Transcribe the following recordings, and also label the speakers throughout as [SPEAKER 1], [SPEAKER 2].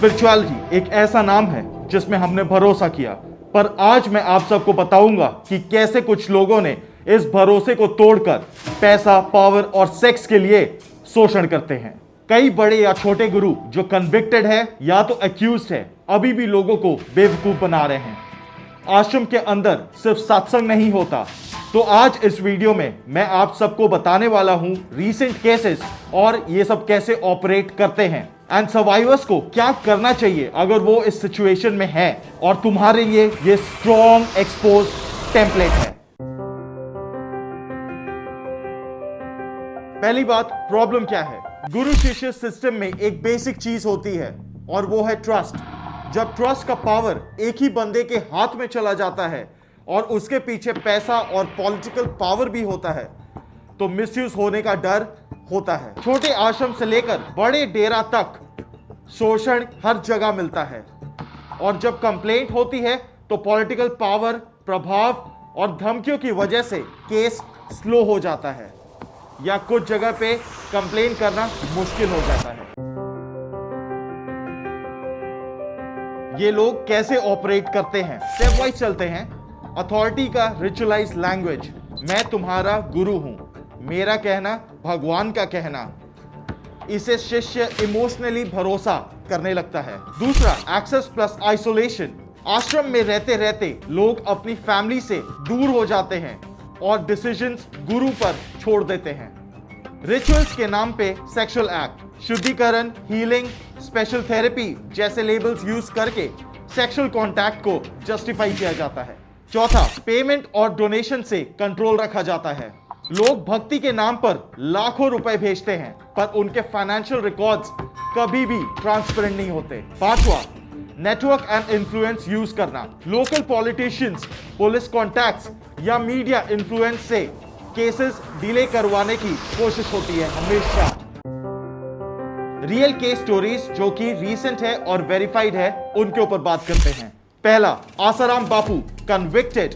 [SPEAKER 1] Spirituality एक ऐसा नाम है जिसमें हमने भरोसा किया, पर आज मैं आप सबको बताऊंगा कि कैसे कुछ लोगों ने इस भरोसे को तोड़कर पैसा, पावर और सेक्स के लिए शोषण करते हैं। कई बड़े या छोटे गुरु जो कन्विक्टेड है या तो एक्यूज्ड है, अभी भी लोगों को बेवकूफ बना रहे हैं। आश्रम के अंदर सिर्फ सत्संग नहीं होता। तो आज इस वीडियो में मैं आप सबको बताने वाला हूं रीसेंट केसेस और ये सब कैसे ऑपरेट करते हैं एंड सर्वाइवर्स को क्या करना चाहिए अगर वो इस सिचुएशन में है, और तुम्हारे लिए ये स्ट्रॉन्ग एक्सपोज टेम्पलेट है। पहली बात, प्रॉब्लम क्या है? गुरु शिष्य सिस्टम में एक बेसिक चीज होती है और वो है ट्रस्ट। जब ट्रस्ट का पावर एक ही बंदे के हाथ में चला जाता है और उसके पीछे पैसा और पॉलिटिकल पावर भी होता है तो मिसयूज होने का डर होता है। छोटे आश्रम से लेकर बड़े डेरा तक शोषण हर जगह मिलता है, और जब कंप्लेंट होती है तो पॉलिटिकल पावर, प्रभाव और धमकियों की वजह से केस स्लो हो जाता है या कुछ जगह पे कंप्लेन करना मुश्किल हो जाता है। ये लोग कैसे ऑपरेट करते हैं, स्टेप वाइज चलते हैं। अथॉरिटी का रिचुअलाइज लैंग्वेज, मैं तुम्हारा गुरु हूं, मेरा कहना भगवान का कहना, इसे शिष्य इमोशनली भरोसा करने लगता है। दूसरा, एक्सेस प्लस आइसोलेशन। आश्रम में रहते रहते लोग अपनी फैमिली से दूर हो जाते हैं और डिसीजंस गुरु पर छोड़ देते हैं। रिचुअल्स के नाम पे सेक्सुअल एक्ट, शुद्धिकरण, हीलिंग, स्पेशल थेरेपी जैसे लेबल्स यूज करके सेक्सुअल कॉन्टैक्ट को जस्टिफाई किया जाता है। चौथा, पेमेंट और डोनेशन से कंट्रोल रखा जाता है। लोग भक्ति के नाम पर लाखों रुपए भेजते हैं पर उनके फाइनेंशियल रिकॉर्ड्स कभी भी ट्रांसपेरेंट नहीं होते। पांचवा, नेटवर्क एंड इन्फ्लुएंस यूज करना। लोकल पॉलिटिशियंस, पुलिस कॉन्टैक्ट्स या मीडिया इन्फ्लुएंस से केसेस डिले करवाने की कोशिश होती है हमेशा। रियल केस स्टोरीज जो कि रीसेंट है और वेरीफाइड है, उनके ऊपर बात करते हैं। पहला, Asaram Bapu convicted,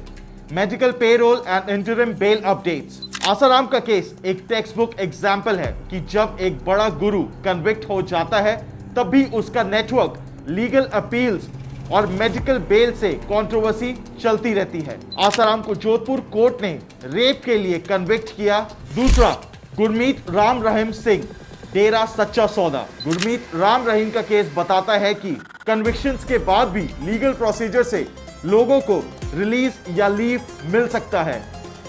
[SPEAKER 1] medical parole and interim bail updates. Asaram का केस एक टेक्स्ट बुक एग्जाम्पल है कि जब एक बड़ा गुरु कन्विक्ट हो जाता है तब भी उसका नेटवर्क, लीगल अपील्स और मेडिकल बेल से कंट्रोवर्सी चलती रहती है। आसाराम को जोधपुर कोर्ट ने रेप के लिए कन्विक्ट किया। दूसरा, गुरमीत राम रहीम सिंह, डेरा सच्चा सौदा। गुरमीत राम रहीम का केस बताता है कि कन्विक्शंस के बाद भी लीगल प्रोसीजर से लोगों को रिलीज या लीव मिल सकता है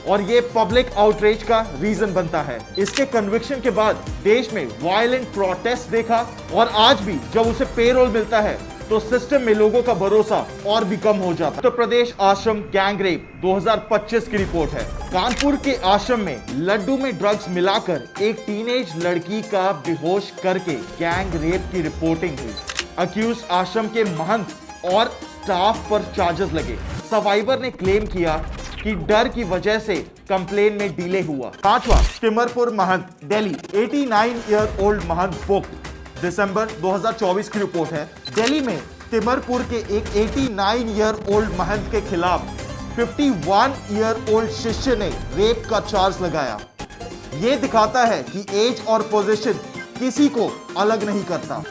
[SPEAKER 1] और ये पब्लिक आउटरीच का रीजन बनता है। इसके कन्विक्शन के बाद देश में वायलेंट प्रोटेस्ट देखा और आज भी जब उसे पेरोल मिलता है तो सिस्टम में लोगों का भरोसा और भी कम हो जाता है। उत्तर प्रदेश आश्रम गैंग रेप 2025 की रिपोर्ट है। कानपुर के आश्रम में लड्डू में ड्रग्स मिलाकर एक टीनेज लड़की का बेहोश करके गैंग रेप की रिपोर्टिंग हुई। अक्यूज आश्रम के महंत और स्टाफ पर चार्जेस लगे। सर्वाइवर ने क्लेम किया कि डर की वजह से कंप्लेन में डिले हुआ। पांचवा, तिमरपुर महंत दिल्ली, 89 ईयर ओल्ड महंत बुक्ड, दिसंबर 2024 की रिपोर्ट है। दिल्ली में तिमरपुर के एक 89 ईयर ओल्ड महंत के खिलाफ 51 ईयर ओल्ड शिष्य ने रेप का चार्ज लगाया। यह दिखाता है कि एज और पोजीशन किसी को अलग नहीं करता।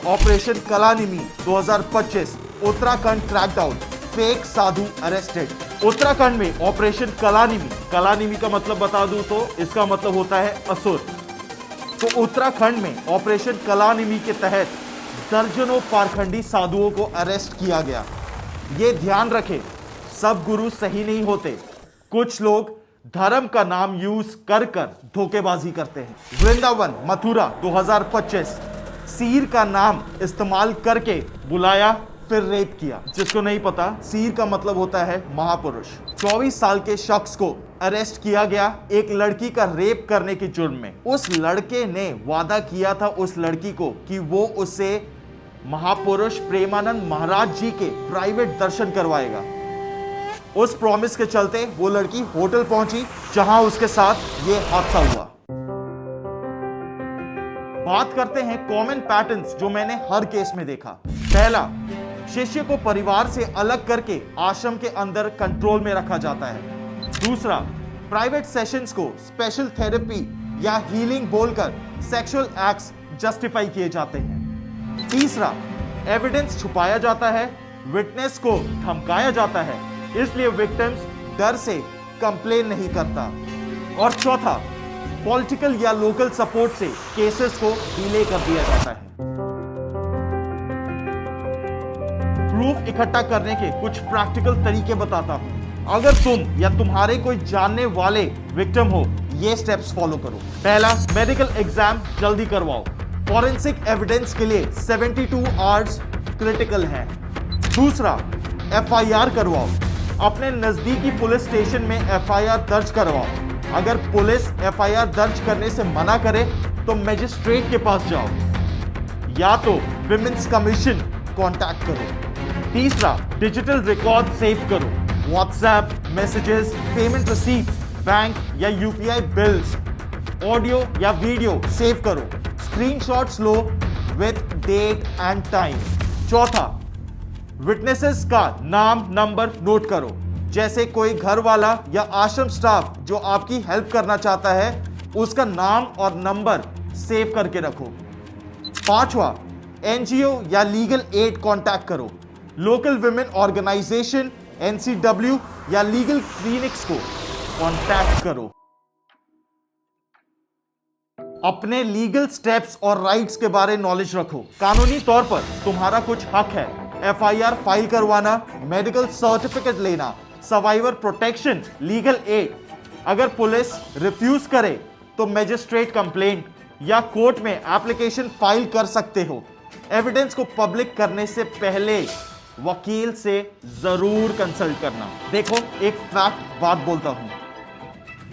[SPEAKER 1] ऑपरेशन कलानिमी 2025, उत्तराखंड क्रैकडाउन, फेक साधु अरेस्टेड। उत्तराखंड में ऑपरेशन कलानिमी, कलानिमी का मतलब बता दूं तो इसका मतलब होता है असुर। तो उत्तराखंड में ऑपरेशन कलानिमी के तहत दर्जनों पारखंडी साधुओं को अरेस्ट किया गया। ये ध्यान रखें, सब गुरु सही नहीं होते। कुछ लोग धर्म का नाम यूज कर धोखेबाजी करते हैं। वृंदावन मथुरा 2025, सीर का नाम इस्तेमाल करके बुलाया फिर रेप किया। जिसको नहीं पता, सीर का मतलब होता है महापुरुष। 24 साल के शख्स को अरेस्ट किया गया एक लड़की का रेप करने के जुर्म में। उस लड़के ने वादा किया था उस लड़की को कि वो उससे महापुरुष प्रेमानंद महाराज जी के प्राइवेट दर्शन करवाएगा। उस प्रॉमिस के चलते वो लड़की होटल पहुंची जहां उसके साथ ये हादसा हुआ। बात करते हैं कॉमन पैटर्न्स जो मैंने हर केस में देखा। पहला, शिष्य को परिवार से अलग करके आश्रम के अंदर कंट्रोल में रखा जाता है। दूसरा, प्राइवेट सेशंस को स्पेशल थेरेपी या हीलिंग बोलकर सेक्सुअल एक्ट्स जस्टिफाई किए जाते हैं। तीसरा, एविडेंस छुपाया जाता है, विटनेस को धमकाया जाता है, इसलिए विक्टिम्स डर से कंप्लेन नहीं करता। और चौथा, पॉलिटिकल या लोकल सपोर्ट से केसेस को डिले कर दिया जाता है। प्रूफ इकट्ठा करने के कुछ प्रैक्टिकल तरीके बताता हूं। अगर तुम या तुम्हारे कोई जानने वाले विक्टिम हो, ये स्टेप्स फॉलो करो। पहला, मेडिकल एग्जाम जल्दी करवाओ। फॉरेंसिक एविडेंस के लिए 72 आवर्स क्रिटिकल है। दूसरा, एफआईआर करवाओ। अपने नजदीकी पुलिस स्टेशन में एफआईआर दर्ज करवाओ। अगर पुलिस एफआईआर दर्ज करने से मना करे तो मजिस्ट्रेट के पास जाओ, या तो विमेंस कमीशन कांटेक्ट करो। तीसरा, डिजिटल रिकॉर्ड सेव करो। WhatsApp messages, payment receipt, bank या यूपीआई बिल्स, ऑडियो या वीडियो सेव करो। स्क्रीनशॉट्स लो विद डेट एंड टाइम। चौथा, विटनेसेस का नाम नंबर नोट करो। जैसे कोई घर वाला या आश्रम स्टाफ जो आपकी हेल्प करना चाहता है, उसका नाम और नंबर सेव करके रखो। पांचवा, एनजीओ या लीगल एड कांटेक्ट करो। लोकल विमेन ऑर्गेनाइजेशन, एनसीडब्ल्यू या लीगल क्लिनिक्स को कांटेक्ट करो। अपने लीगल स्टेप्स और राइट्स के बारे में नॉलेज रखो। कानूनी तौर पर तुम्हारा कुछ हक है। एफआईआर फाइल करवाना, मेडिकल सर्टिफिकेट लेना, सर्वाइवर प्रोटेक्शन, लीगल एड। अगर पुलिस रिफ्यूज करे तो मजिस्ट्रेट कंप्लेंट या कोर्ट में एप्लीकेशन फाइल कर सकते हो। एविडेंस को पब्लिक करने से पहले वकील से जरूर कंसल्ट करना। देखो, एक फैक्ट बात बोलता हूं।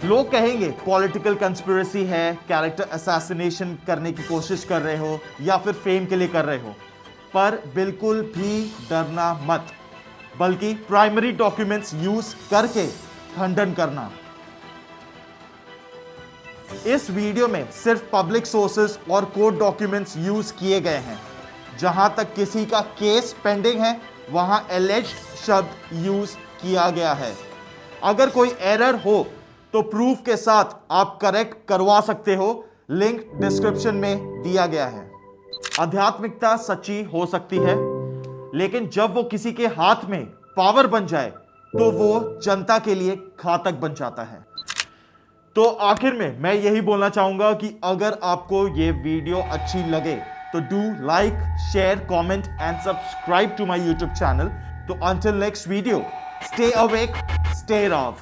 [SPEAKER 1] लोग कहेंगे पॉलिटिकल कंस्पिरेसी है, कैरेक्टर असैसिनेशन करने की कोशिश कर रहे हो या फिर फेम के लिए कर रहे हो, पर बिल्कुल भी डरना मत, बल्कि प्राइमरी डॉक्यूमेंट्स यूज करके खंडन करना। इस वीडियो में सिर्फ पब्लिक सोर्सेस और कोर्ट डॉक्यूमेंट्स यूज किए गए हैं। जहां तक किसी का केस पेंडिंग है, वहां एलिज्ड शब्द यूज किया गया है। अगर कोई एरर हो तो प्रूफ के साथ आप करेक्ट करवा सकते हो। लिंक डिस्क्रिप्शन में दिया गया है। आध्यात्मिकता सच्ची हो सकती है, लेकिन जब वो किसी के हाथ में पावर बन जाए तो वो जनता के लिए घातक बन जाता है। तो आखिर में मैं यही बोलना चाहूंगा कि अगर आपको ये वीडियो अच्छी लगे तो do like, share, comment and subscribe to my YouTube channel. तो until next video, stay awake, stay Rao.